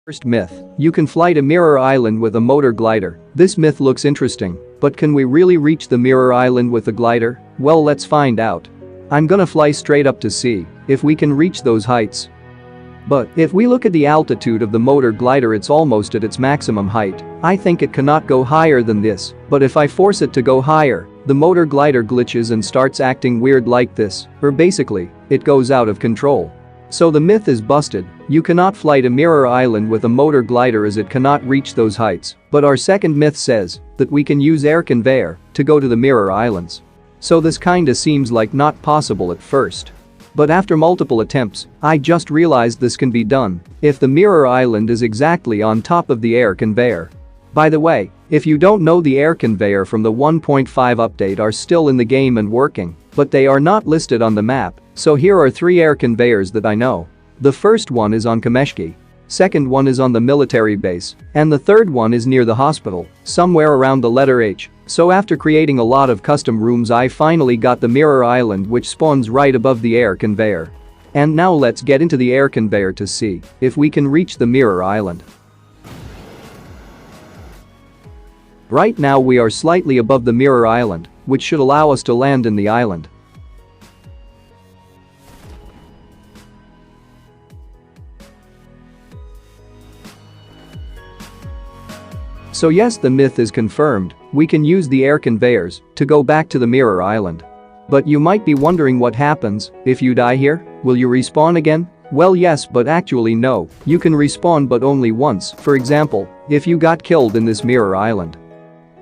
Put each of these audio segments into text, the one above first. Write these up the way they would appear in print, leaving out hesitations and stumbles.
First myth. You can fly to Mirror Island with a motor glider. This myth looks interesting, but can we really reach the Mirror Island with a glider? Well, let's find out. I'm gonna fly straight up to see if we can reach those heights. But if we look at the altitude of the motor glider, it's almost at its maximum height. I think it cannot go higher than this, but if I force it to go higher, the motor glider glitches and starts acting weird like this, or basically, it goes out of control. So the myth is busted. You cannot fly to Mirror Island with a motor glider as it cannot reach those heights. But our second myth says that we can use air conveyor to go to the Mirror Islands. So this kinda seems like not possible at first. But after multiple attempts, I just realized this can be done if the Mirror Island is exactly on top of the air conveyor. By the way, if you don't know, the air conveyor from the 1.5 update are still in the game and working, but they are not listed on the map, so here are 3 air conveyors that I know. The first one is on Kameshki, second one is on the military base, and the third one is near the hospital, somewhere around the letter H. So after creating a lot of custom rooms, I finally got the Mirror Island, which spawns right above the air conveyor. And now let's get into the air conveyor to see if we can reach the Mirror Island. Right now we are slightly above the Mirror Island, which should allow us to land in the island. So yes, the myth is confirmed. We can use the air conveyors to go back to the Mirror Island. But you might be wondering what happens if you die here? Will you respawn again? Well, yes, but actually no. You can respawn, but only once. For example, if you got killed in this Mirror Island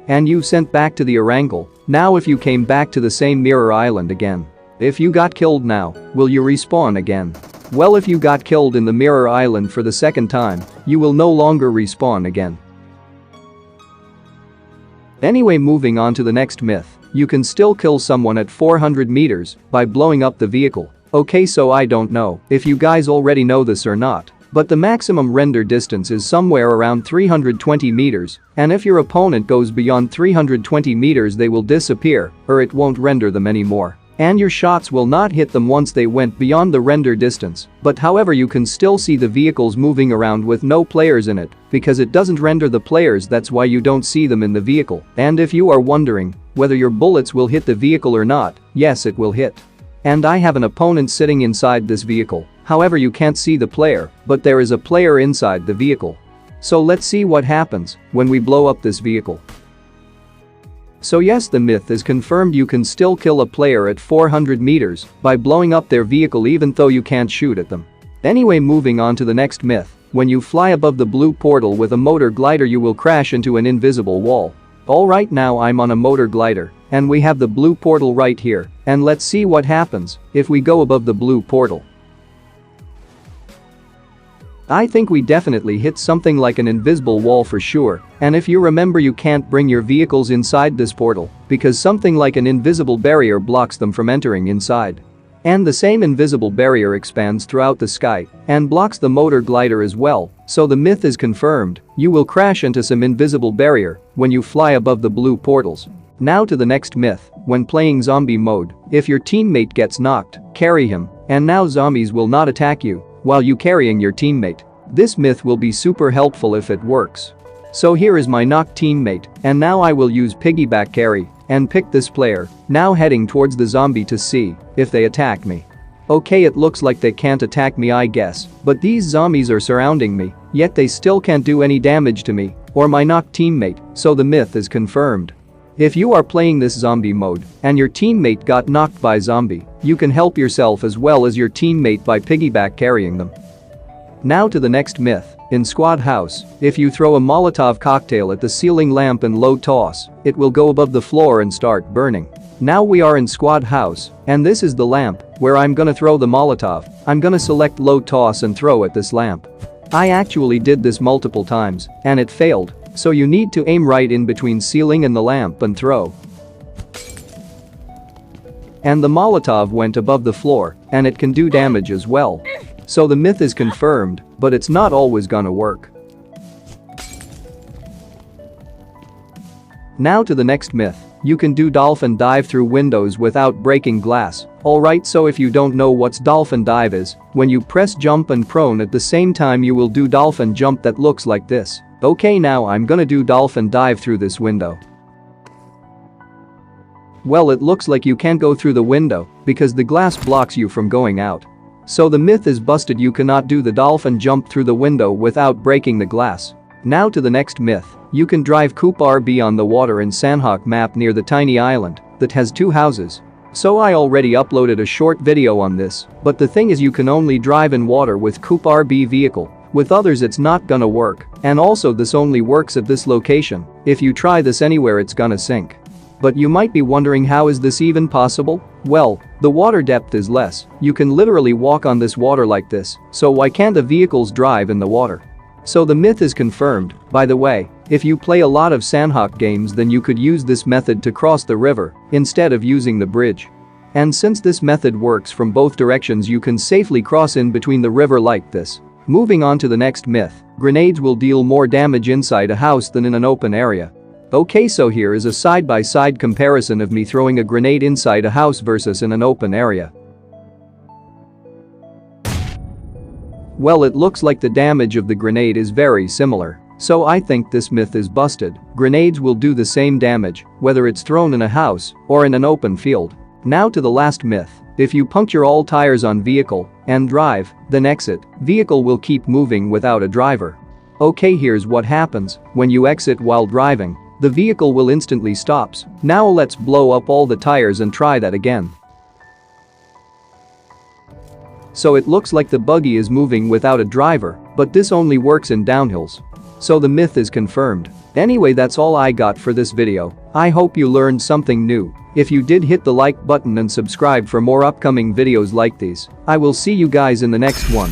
and you sent back to the Erangel, now if you came back to the same Mirror Island again, if you got killed now, will you respawn again? Well, if you got killed in the Mirror Island for the second time, you will no longer respawn again. Anyway, moving on to the next myth. You can still kill someone at 400 meters by blowing up the vehicle. Okay, so I don't know if you guys already know this or not, but the maximum render distance is somewhere around 320 meters, and if your opponent goes beyond 320 meters, they will disappear, or it won't render them anymore. And your shots will not hit them once they went beyond the render distance. But however, you can still see the vehicles moving around with no players in it, because it doesn't render the players. That's why you don't see them in the vehicle. And if you are wondering whether your bullets will hit the vehicle or not, yes, it will hit. And I have an opponent sitting inside this vehicle. However, you can't see the player, but there is a player inside the vehicle. So let's see what happens when we blow up this vehicle. So yes, the myth is confirmed. You can still kill a player at 400 meters by blowing up their vehicle even though you can't shoot at them. Anyway, moving on to the next myth. When you fly above the blue portal with a motor glider, you will crash into an invisible wall. Alright, now I'm on a motor glider and we have the blue portal right here, and let's see what happens if we go above the blue portal. I think we definitely hit something like an invisible wall for sure, and if you remember, you can't bring your vehicles inside this portal because something like an invisible barrier blocks them from entering inside. And the same invisible barrier expands throughout the sky and blocks the motor glider as well, so the myth is confirmed. You will crash into some invisible barrier when you fly above the blue portals. Now to the next myth. When playing zombie mode, if your teammate gets knocked, carry him, and now zombies will not attack you while you carrying your teammate. This myth will be super helpful if it works. So here is my knocked teammate, and now I will use piggyback carry and pick this player, now heading towards the zombie to see if they attack me. Okay, it looks like they can't attack me, I guess, but these zombies are surrounding me, yet they still can't do any damage to me or my knocked teammate, so the myth is confirmed. If you are playing this zombie mode and your teammate got knocked by zombie, you can help yourself as well as your teammate by piggyback carrying them. Now to the next myth. In squad house, if you throw a Molotov cocktail at the ceiling lamp and low toss, it will go above the floor and start burning. Now we are in squad house, and this is the lamp where I'm gonna throw the Molotov. I'm gonna select low toss and throw at this lamp. I actually did this multiple times and it failed, so you need to aim right in between ceiling and the lamp and throw. And the Molotov went above the floor and it can do damage as well. So the myth is confirmed, but it's not always gonna work. Now to the next myth. You can do dolphin dive through windows without breaking glass. Alright, so if you don't know what's dolphin dive is, when you press jump and prone at the same time you will do dolphin jump that looks like this. Okay, now I'm gonna do dolphin dive through this window. Well, it looks like you can't go through the window because the glass blocks you from going out. So the myth is busted, you cannot do the dolphin jump through the window without breaking the glass. Now to the next myth. You can drive Coupe RB on the water in Sanhok map near the tiny island that has 2 houses. So I already uploaded a short video on this, but the thing is you can only drive in water with Coupe RB vehicle. With others it's not gonna work, and also this only works at this location. If you try this anywhere it's gonna sink. But you might be wondering, how is this even possible? Well, the water depth is less. You can literally walk on this water like this, so why can't the vehicles drive in the water? So the myth is confirmed. By the way, if you play a lot of Sanhok games then you could use this method to cross the river instead of using the bridge. And since this method works from both directions you can safely cross in between the river like this. Moving on to the next myth. Grenades will deal more damage inside a house than in an open area. Okay, so here is a side-by-side comparison of me throwing a grenade inside a house versus in an open area. Well, it looks like the damage of the grenade is very similar. So I think this myth is busted. Grenades will do the same damage, whether it's thrown in a house or in an open field. Now to the last myth. If you puncture all tires on vehicle and drive, then exit, vehicle will keep moving without a driver. Okay, here's what happens when you exit while driving. The vehicle will instantly stops. Now let's blow up all the tires and try that again. So it looks like the buggy is moving without a driver, but this only works in downhills. So the myth is confirmed. Anyway, that's all I got for this video. I hope you learned something new. If you did, hit the like button and subscribe for more upcoming videos like these. I will see you guys in the next one.